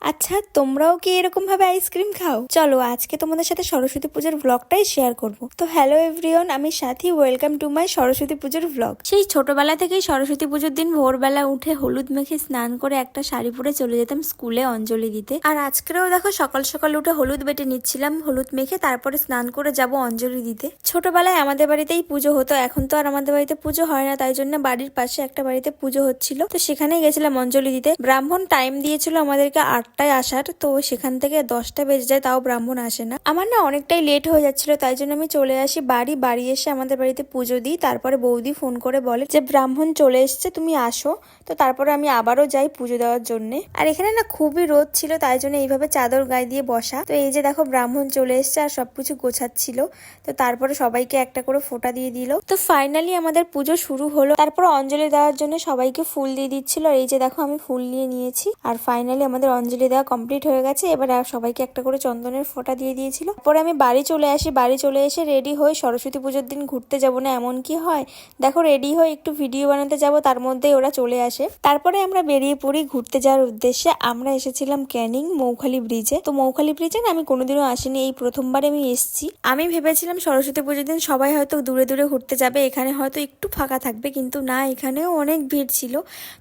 আচ্ছা, তোমরাও কি এরকম ভাবে আইসক্রিম খাও? চলো আজকে তোমাদের সাথে সরস্বতী পুজোর ব্লগটাই শেয়ার করব। তো হ্যালো এভরিওয়ান, আমি সাথী, ওয়েলকাম টু মাই সরস্বতী পুজোর ব্লগ। সেই ছোটবেলা থেকেই সরস্বতী পুজোর দিন ভোরবেলা উঠে হলুদ মেখে স্নান করে একটা শাড়ি পরে চলে যেতাম স্কুলে অঞ্জলি দিতে। আর আজকেও দেখো সকাল সকাল উঠে হলুদ বেটে নিচ্ছিলাম, হলুদ মেখে তারপরে স্নান করে যাব অঞ্জলি দিতে। ছোটবেলায় আমাদের বাড়িতেই পুজো হতো, এখন তো আর আমাদের বাড়িতে পুজো হয় না, তাই জন্য বাড়ির পাশে একটা বাড়িতে পুজো হচ্ছিল, তো সেখানে গেছিলাম অঞ্জলি দিতে। ব্রাহ্মণ টাইম দিয়েছিল আমাদেরকে 8টায় আসার, তো সেখান থেকে 10টা বেজে যায়, তাও ব্রাহ্মণ আসে না। আমার না অনেকটাই লেট হয়ে যাচ্ছিল, তাই জন্য আমি চলে আসি বাড়ি এসে আমাদের বাড়িতে পুজো দিই। তারপরে বৌদি ফোন করে বলে যে ব্রাহ্মণ চলে এসছে, তুমি আসো। তো তারপরে আমি আবারও যাই পুজো দেওয়ার জন্য। আর এখানে না খুবই রোদ ছিল, তাই জন্য এইভাবে চাদর গায়ে দিয়ে বসা। তো এই যে দেখো ব্রাহ্মণ চলে এসছে আর সবকিছু গোছাচ্ছিল। তো তারপরে সবাইকে একটা করে ফোঁটা দিয়ে দিল। তো ফাইনালি আমাদের পুজো শুরু হলো। তারপর অঞ্জলি দেওয়ার জন্য সবাইকে ফুল দিয়ে দিচ্ছিল। আর এই যে দেখো আমি ফুল নিয়ে নিয়েছি। আর ফাইনালি আমাদের অঞ্জলি দেওয়া কমপ্লিট হয়ে গেছে। এবার সবাইকে একটা করে চন্দনের ফোঁটা দিয়ে দিয়েছিল। পরে আমি বাড়ি চলে আসি, বাড়ি চলে এসে রেডি হই। সরস্বতী পুজোর দিন ঘুরতে যাব না এমন কি হয়, দেখো রেডি হয়ে একটু ভিডিও বানাতে যাব, তার মধ্যেই ওরা চলে আসে। তারপরে আমরা বেরিয়ে পড়ি ঘুরতে যাওয়ার উদ্দেশ্যে। আমরা এসেছিলাম ক্যানিং মৌখালি ব্রিজে। তো মৌখালি ব্রিজে না আমি কোনোদিনও আসিনি, এই প্রথমবার আমি এসেছি। আমি ভেবেছিলাম সরস্বতী পুজোর দিন সবাই হয়তো দূরে দূরে ঘুরতে যাবে, এখানে হয়তো একটু ফাঁকা থাকবে, কিন্তু না, এখানেও অনেক ভিড় ছিল।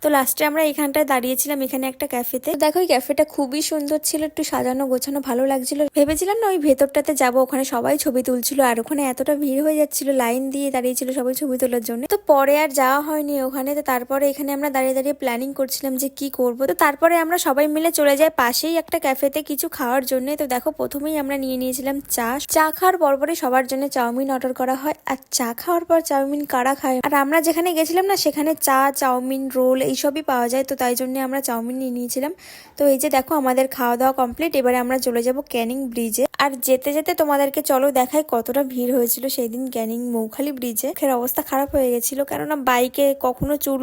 তো লাস্টে আমরা এখানটায় দাঁড়িয়েছিলাম, এখানে একটা ক্যাফেতে। দেখো এই ক্যাফেটা খুবই সুন্দর ছিল, একটু সাজানো গোছানো ভালো লাগছিল। ভেবেছিলাম না ওই ভেতরটাতে যাব, ওখানে সবাই ছবি তুলছিল, আর ওখানে এতটা ভিড় হয়ে যাচ্ছিল, লাইন দিয়ে দাঁড়িয়েছিল সবাই ছবি তোলার জন্য। তো পরে আর যাওয়া হয়নি ওখানে। তো তারপরে এখানে আমরা দাঁড়িয়ে দাঁড়িয়ে প্ল্যানিং করছিলাম যে কি করব। তো তারপরে আমরা সবাই মিলে চলে যাই পাশেই একটা ক্যাফেতে কিছু খাওয়ার জন্য। তো দেখো প্রথমেই আমরা নিয়ে নিয়েছিলাম চা খাওয়ার পরপরই সবার জন্য চাউমিন অর্ডার করা হয়। আর চা খাওয়ার পর চাউমিন কারা খায়? আর আমরা যেখানে গেছিলাম না সেখানে চা, চাউমিন, রোল এইসবই পাওয়া যায়, তো তাই জন্য আমরা চাউমিন নিয়ে নিয়েছিলাম। তো এই যে দেখো আমাদের খাওয়া দাওয়া কমপ্লিট। এবারে আমরা চলে যাব ক্যানিং ব্রিজে। আর যেতে যেতে তোমাদেরকে চলো দেখাই কতটা ভিড় হয়েছিল সেই দিন ক্যানিং মৌখালি ব্রিজে। মুখের অবস্থা খারাপ হয়ে গেছিল, কেননা বাইকে কখনো চুল